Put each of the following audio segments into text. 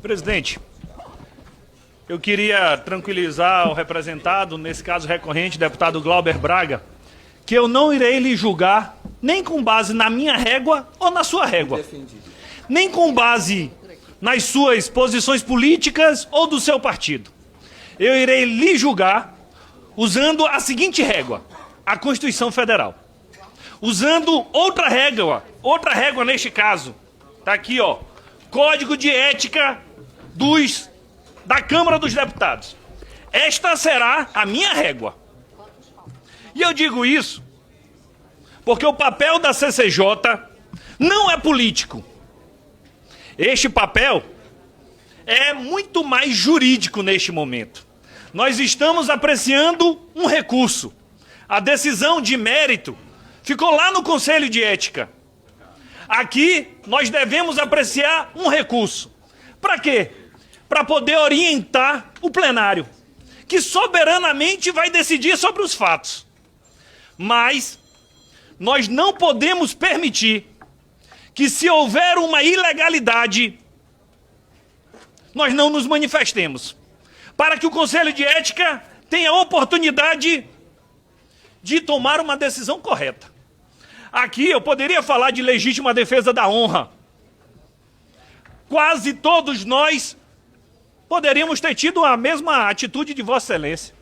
Presidente, eu queria tranquilizar o representado, nesse caso recorrente, deputado Glauber Braga, que eu não irei lhe julgar nem com base na minha régua ou na sua régua, nem com base nas suas posições políticas ou do seu partido. Eu irei lhe julgar usando a seguinte régua, a Constituição Federal. Usando outra régua neste caso, tá aqui, ó, Código de Ética da Câmara dos Deputados. Esta será a minha régua. E eu digo isso porque o papel da CCJ não é político. Este papel é muito mais jurídico neste momento. Nós estamos apreciando um recurso. A decisão de mérito ficou lá no Conselho de Ética. Aqui nós devemos apreciar um recurso. Para quê? Para poder orientar o plenário, que soberanamente vai decidir sobre os fatos. Mas nós não podemos permitir que, se houver uma ilegalidade, nós não nos manifestemos, para que o Conselho de Ética tenha a oportunidade de tomar uma decisão correta. Aqui eu poderia falar de legítima defesa da honra. Quase todos nós poderíamos ter tido a mesma atitude de Vossa Excelência.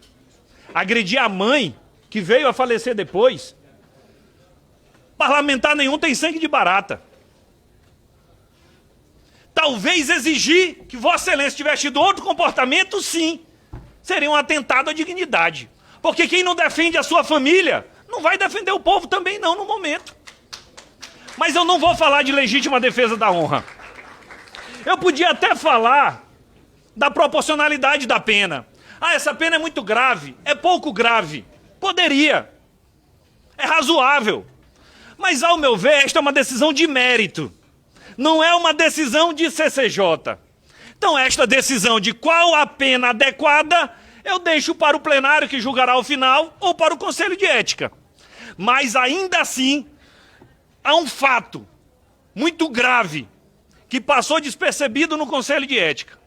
Agredir a mãe, que veio a falecer depois. Parlamentar nenhum tem sangue de barata. Talvez exigir que Vossa Excelência tivesse tido outro comportamento, sim, seria um atentado à dignidade. Porque quem não defende a sua família não vai defender o povo também não no momento. Mas eu não vou falar de legítima defesa da honra. Eu podia até falar da proporcionalidade da pena. Ah, essa pena é muito grave, é pouco grave. Poderia. É razoável. Mas, ao meu ver, esta é uma decisão de mérito. Não é uma decisão de CCJ. Então, esta decisão de qual a pena adequada, eu deixo para o plenário que julgará ao final ou para o Conselho de Ética. Mas, ainda assim, há um fato muito grave que passou despercebido no Conselho de Ética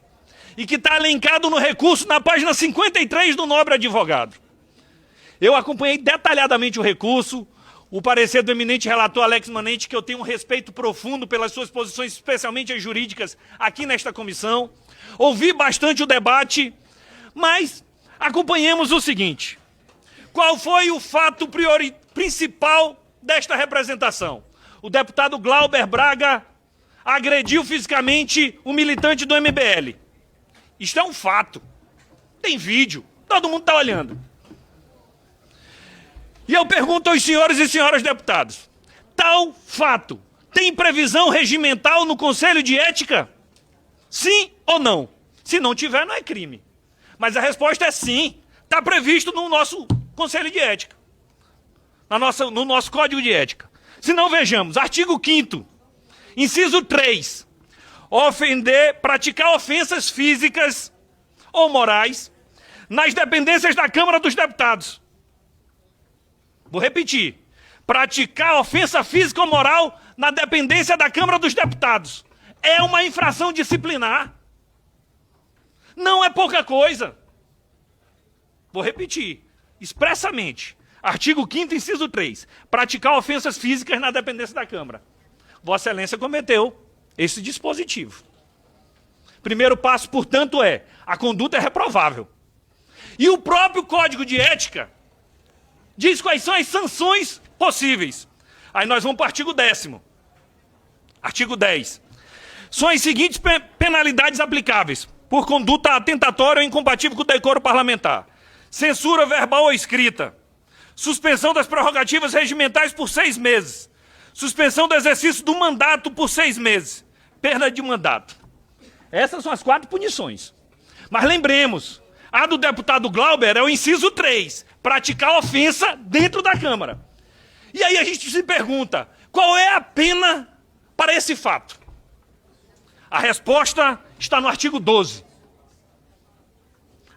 e que está elencado no recurso na página 53 do nobre advogado. Eu acompanhei detalhadamente o recurso, o parecer do eminente relator Alex Manente, que eu tenho um respeito profundo pelas suas posições, especialmente as jurídicas, aqui nesta comissão. Ouvi bastante o debate, mas acompanhemos o seguinte. Qual foi o fato principal desta representação? O deputado Glauber Braga agrediu fisicamente o militante do MBL. Isto é um fato. Tem vídeo. Todo mundo está olhando. E eu pergunto aos senhores e senhoras deputados, tal fato tem previsão regimental no Conselho de Ética? Sim ou não? Se não tiver, não é crime. Mas a resposta é sim. Está previsto no nosso Conselho de Ética. No nosso Código de Ética. Se não, vejamos. Artigo 5º, inciso 3. Praticar ofensas físicas ou morais nas dependências da Câmara dos Deputados. Vou repetir. Praticar ofensa física ou moral na dependência da Câmara dos Deputados. É uma infração disciplinar. Não é pouca coisa. Vou repetir. Expressamente. Artigo 5º, inciso 3. Praticar ofensas físicas na dependência da Câmara. Vossa Excelência cometeu esse dispositivo. Primeiro passo, portanto, a conduta é reprovável. E o próprio Código de Ética diz quais são as sanções possíveis. Aí nós vamos para o artigo 10º. Artigo 10. São as seguintes penalidades aplicáveis por conduta atentatória ou incompatível com o decoro parlamentar. Censura verbal ou escrita. Suspensão das prerrogativas regimentais por 6 meses. Suspensão do exercício do mandato por 6 meses. Perda de mandato. Essas são as 4 punições. Mas lembremos, a do deputado Glauber é o inciso 3. Praticar ofensa dentro da Câmara. E aí a gente se pergunta, qual é a pena para esse fato? A resposta está no artigo 12.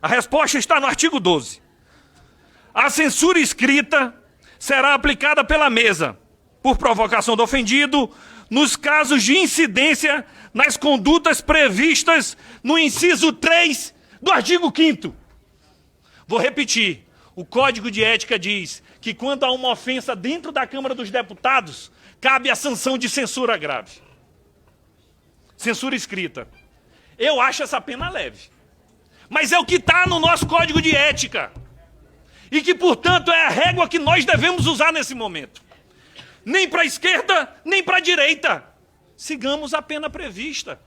A resposta está no artigo 12. A censura escrita será aplicada pela mesa, por provocação do ofendido, nos casos de incidência nas condutas previstas no inciso 3 do artigo 5º. Vou repetir. O Código de Ética diz que quando há uma ofensa dentro da Câmara dos Deputados, cabe a sanção de censura grave. Censura escrita. Eu acho essa pena leve. Mas é o que está no nosso Código de Ética. E que, portanto, é a régua que nós devemos usar nesse momento. Nem para a esquerda, nem para a direita. Sigamos a pena prevista.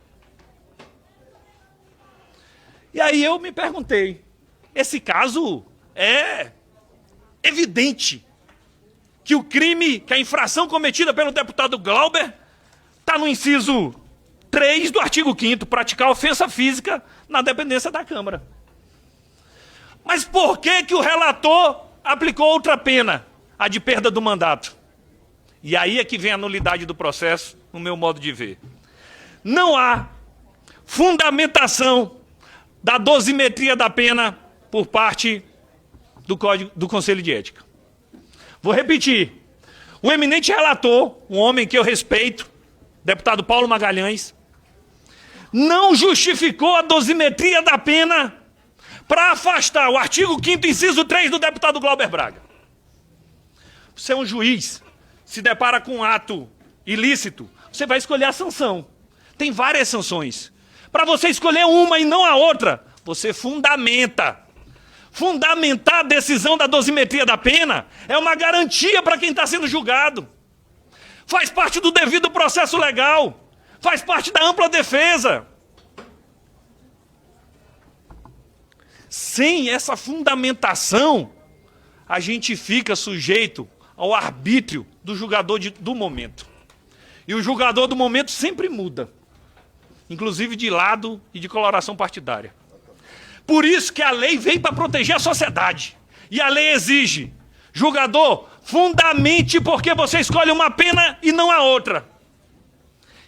E aí eu me perguntei, esse caso é evidente que o crime, que a infração cometida pelo deputado Glauber está no inciso 3 do artigo 5º, praticar ofensa física na dependência da Câmara. Mas por que o relator aplicou outra pena, a de perda do mandato? E aí é que vem a nulidade do processo, no meu modo de ver. Não há fundamentação da dosimetria da pena por parte do Conselho de Ética. Vou repetir. O eminente relator, um homem que eu respeito, deputado Paulo Magalhães, não justificou a dosimetria da pena para afastar o artigo 5º, inciso 3 do deputado Glauber Braga. Você é um juiz, se depara com um ato ilícito, você vai escolher a sanção. Tem várias sanções. Para você escolher uma e não a outra, você fundamenta. Fundamentar a decisão da dosimetria da pena é uma garantia para quem está sendo julgado. Faz parte do devido processo legal. Faz parte da ampla defesa. Sem essa fundamentação, a gente fica sujeito ao arbítrio do julgador do momento. E o julgador do momento sempre muda, inclusive de lado e de coloração partidária. Por isso que a lei vem para proteger a sociedade. E a lei exige, julgador, fundamente porque você escolhe uma pena e não a outra.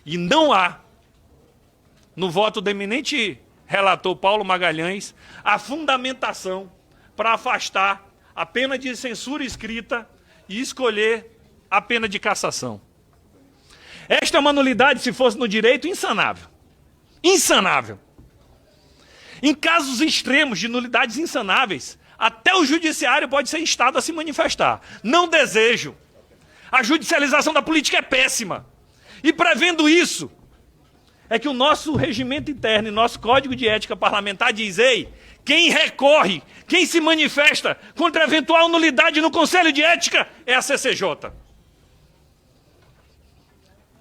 E não há, no voto do eminente relator Paulo Magalhães, a fundamentação para afastar a pena de censura escrita e escolher a pena de cassação. Esta é uma nulidade, se fosse no direito, insanável. Insanável. Em casos extremos de nulidades insanáveis, até o judiciário pode ser instado a se manifestar. Não desejo. A judicialização da política é péssima. E prevendo isso, é que o nosso regimento interno e nosso Código de Ética Parlamentar diz, ei, quem recorre, quem se manifesta contra eventual nulidade no Conselho de Ética é a CCJ.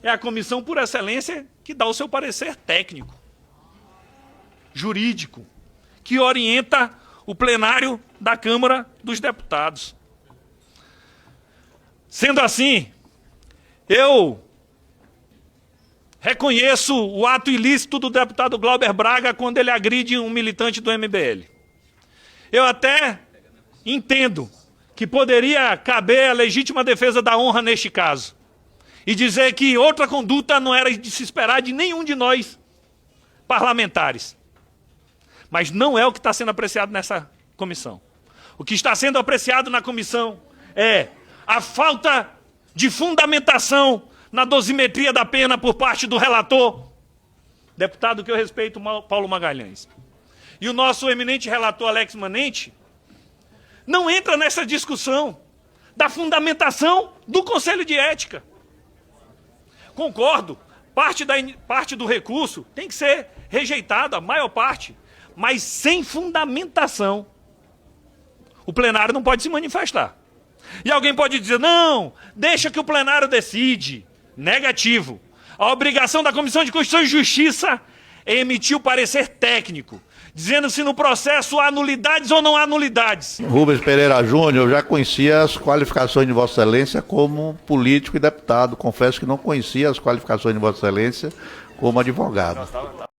É a comissão por excelência que dá o seu parecer técnico, jurídico, que orienta o plenário da Câmara dos Deputados. Sendo assim, eu reconheço o ato ilícito do deputado Glauber Braga quando ele agride um militante do MBL. Eu até entendo que poderia caber a legítima defesa da honra neste caso e dizer que outra conduta não era de se esperar de nenhum de nós parlamentares. Mas não é o que está sendo apreciado nessa comissão. O que está sendo apreciado na comissão é a falta de fundamentação na dosimetria da pena por parte do relator, deputado que eu respeito, Paulo Magalhães. E o nosso eminente relator, Alex Manente, não entra nessa discussão da fundamentação do Conselho de Ética. Concordo, parte do recurso tem que ser rejeitada, a maior parte, mas sem fundamentação. O plenário não pode se manifestar. E alguém pode dizer, não, deixa que o plenário decide. Negativo. A obrigação da Comissão de Constituição e Justiça é emitir o parecer técnico, dizendo se no processo há nulidades ou não há nulidades. Rubens Pereira Júnior, eu já conhecia as qualificações de Vossa Excelência como político e deputado. Confesso que não conhecia as qualificações de Vossa Excelência como advogado.